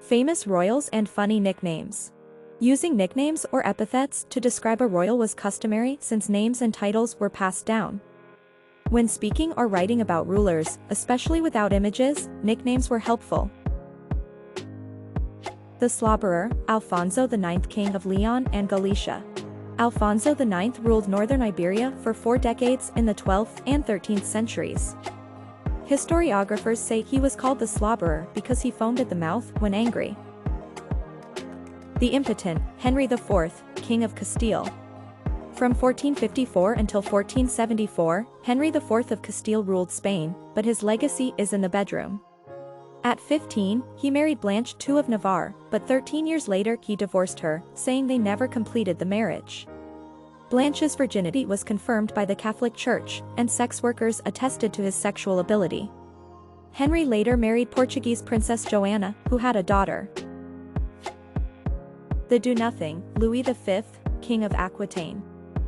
Famous royals and funny nicknames. Using nicknames or epithets to describe a royal was customary since names and titles were passed down. When speaking or writing about rulers, especially without images, nicknames were helpful. The Slobberer, Alfonso IX, King of Leon and Galicia. Alfonso IX ruled northern Iberia for 4 decades in the 12th and 13th centuries. Historiographers say he was called the Slobberer because he foamed at the mouth when angry. The Impotent, Henry IV, King of Castile. From 1454 until 1474, Henry IV of Castile ruled Spain, but his legacy is in the bedroom. At 15, he married Blanche II of Navarre, but 13 years later he divorced her, saying they never completed the marriage. Blanche's virginity was confirmed by the Catholic Church, and sex workers attested to his sexual ability. Henry later married Portuguese Princess Joanna, who had a daughter. The Do-Nothing, Louis V, King of Aquitaine.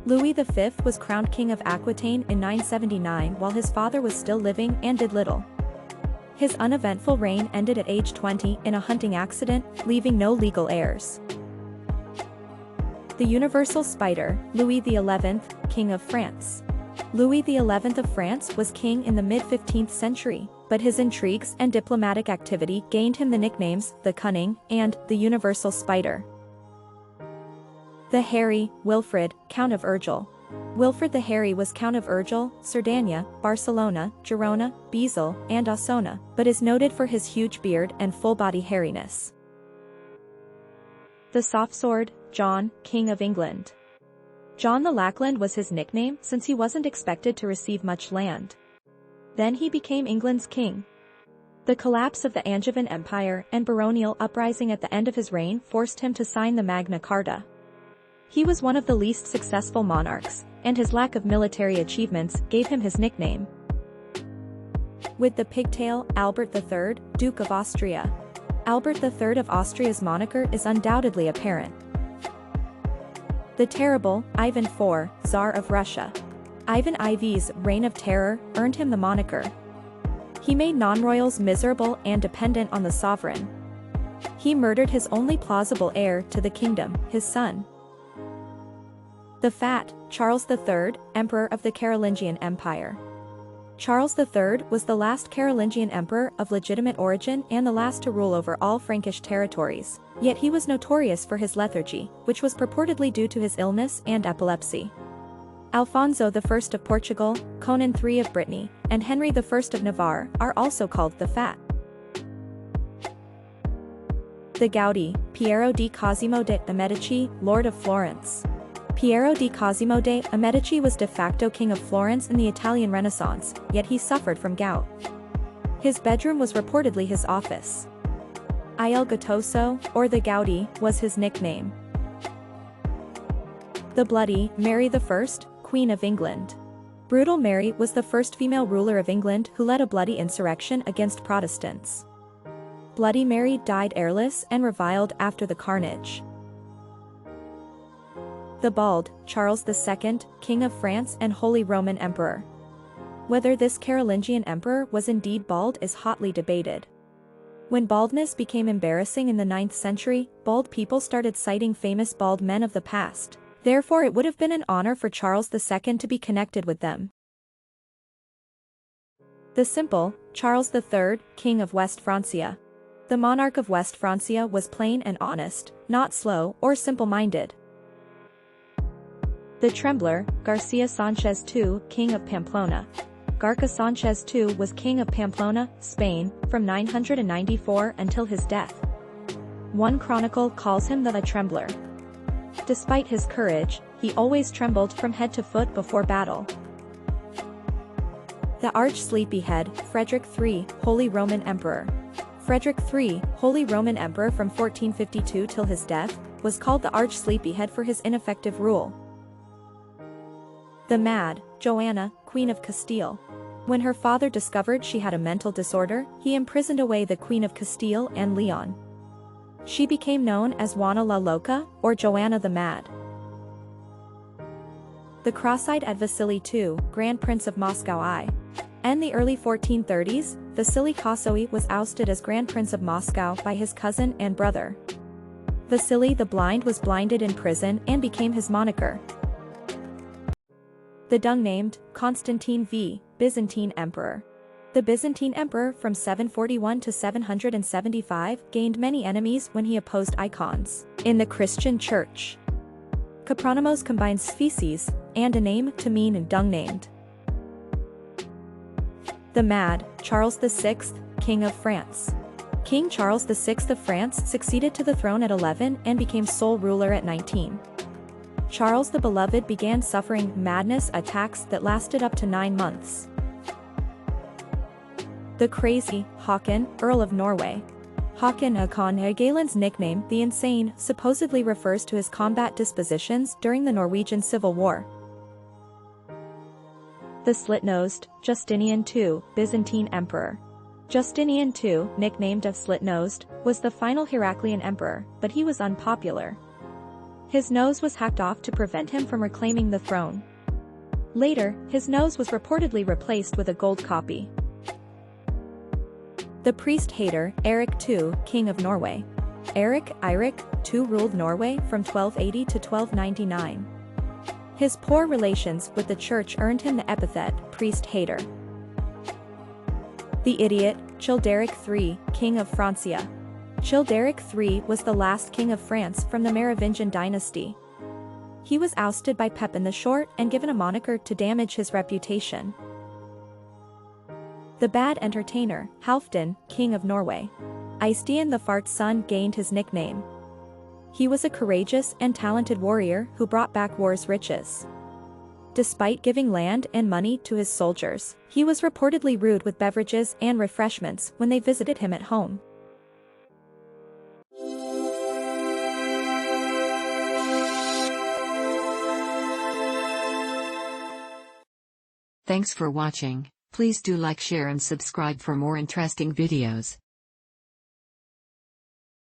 Louis V was crowned King of Aquitaine in 979 while his father was still living and did little. His uneventful reign ended at age 20 in a hunting accident, leaving no legal heirs. The Universal Spider, Louis XI, King of France. Louis XI of France was king in the mid-15th century, but his intrigues and diplomatic activity gained him the nicknames the Cunning and the Universal Spider. The Hairy, Wilfrid, Count of Urgel. Wilfrid the Hairy was Count of Urgel, Cerdanya, Barcelona, Girona, Bezel, and Osona, but is noted for his huge beard and full-body hairiness. The Soft Sword, John, King of England. John the Lackland was his nickname since he wasn't expected to receive much land. Then he became England's king. The collapse of the Angevin Empire and baronial uprising at the end of his reign forced him to sign the Magna Carta. He was one of the least successful monarchs, and his lack of military achievements gave him his nickname. With the pigtail, Albert III, Duke of Austria. Albert III of Austria's moniker is undoubtedly apparent. The Terrible, Ivan IV, Tsar of Russia. Ivan IV's reign of terror earned him the moniker. He made non-royals miserable and dependent on the sovereign. He murdered his only plausible heir to the kingdom, his son. The Fat, Charles III, Emperor of the Carolingian Empire. Charles III was the last Carolingian emperor of legitimate origin and the last to rule over all Frankish territories, yet he was notorious for his lethargy, which was purportedly due to his illness and epilepsy. Alfonso I of Portugal, Conan III of Brittany, and Henry I of Navarre are also called the Fat. The Gouty, Piero di Cosimo de' Medici, Lord of Florence. Piero di Cosimo de' Medici was de facto king of Florence in the Italian Renaissance, yet he suffered from gout. His bedroom was reportedly his office. Il Gottoso, or the Gouty, was his nickname. The Bloody, Mary I, Queen of England. Brutal Mary was the first female ruler of England who led a bloody insurrection against Protestants. Bloody Mary died heirless and reviled after the carnage. The Bald, Charles II, King of France and Holy Roman Emperor. Whether this Carolingian emperor was indeed bald is hotly debated. When baldness became embarrassing in the 9th century, bald people started citing famous bald men of the past. Therefore it would have been an honor for Charles II to be connected with them. The Simple, Charles III, King of West Francia. The monarch of West Francia was plain and honest, not slow or simple-minded. The Trembler, Garcia Sanchez II, King of Pamplona. Garca Sanchez II was King of Pamplona, Spain, from 994 until his death. One chronicle calls him the Trembler. Despite his courage, he always trembled from head to foot before battle. The Arch-Sleepyhead, Frederick III, Holy Roman Emperor. Frederick III, Holy Roman Emperor from 1452 till his death, was called the Arch-Sleepyhead for his ineffective rule. The Mad, Joanna, Queen of Castile. When her father discovered she had a mental disorder, he imprisoned away the Queen of Castile and Leon. She became known as Juana la Loca, or Joanna the Mad. The Cross-Eyed Vasily II, Grand Prince of Moscow I. In the early 1430s, Vasily Kossoy was ousted as Grand Prince of Moscow by his cousin and brother. Vasily the Blind was blinded in prison and became his moniker. The dung-named Constantine V, Byzantine Emperor. The Byzantine Emperor from 741 to 775 gained many enemies when he opposed icons in the Christian Church. Kapronymos combines species and a name to mean dung-named. The Mad Charles VI, King of France. King Charles VI of France succeeded to the throne at 11 and became sole ruler at 19. Charles the Beloved began suffering madness attacks that lasted up to 9 months. The Crazy Håkon, Earl of Norway. Håkon Hakon's nickname, the Insane, supposedly refers to his combat dispositions during the Norwegian Civil War. The Slit-Nosed Justinian II, Byzantine Emperor. Justinian II, nicknamed of Slit-Nosed, was the final Heraclean emperor, but he was unpopular. His nose was hacked off to prevent him from reclaiming the throne. Later, his nose was reportedly replaced with a gold copy. The priest-hater, Erik II, King of Norway. Erik II ruled Norway from 1280 to 1299. His poor relations with the church earned him the epithet, priest-hater. The idiot, Childeric III, King of Francia. Childeric III was the last king of France from the Merovingian dynasty. He was ousted by Pepin the Short and given a moniker to damage his reputation. The bad entertainer, Halfdan, King of Norway. Eystein the Fart's son gained his nickname. He was a courageous and talented warrior who brought back war's riches. Despite giving land and money to his soldiers, he was reportedly rude with beverages and refreshments when they visited him at home. Thanks for watching. Please do like, share and subscribe for more interesting videos.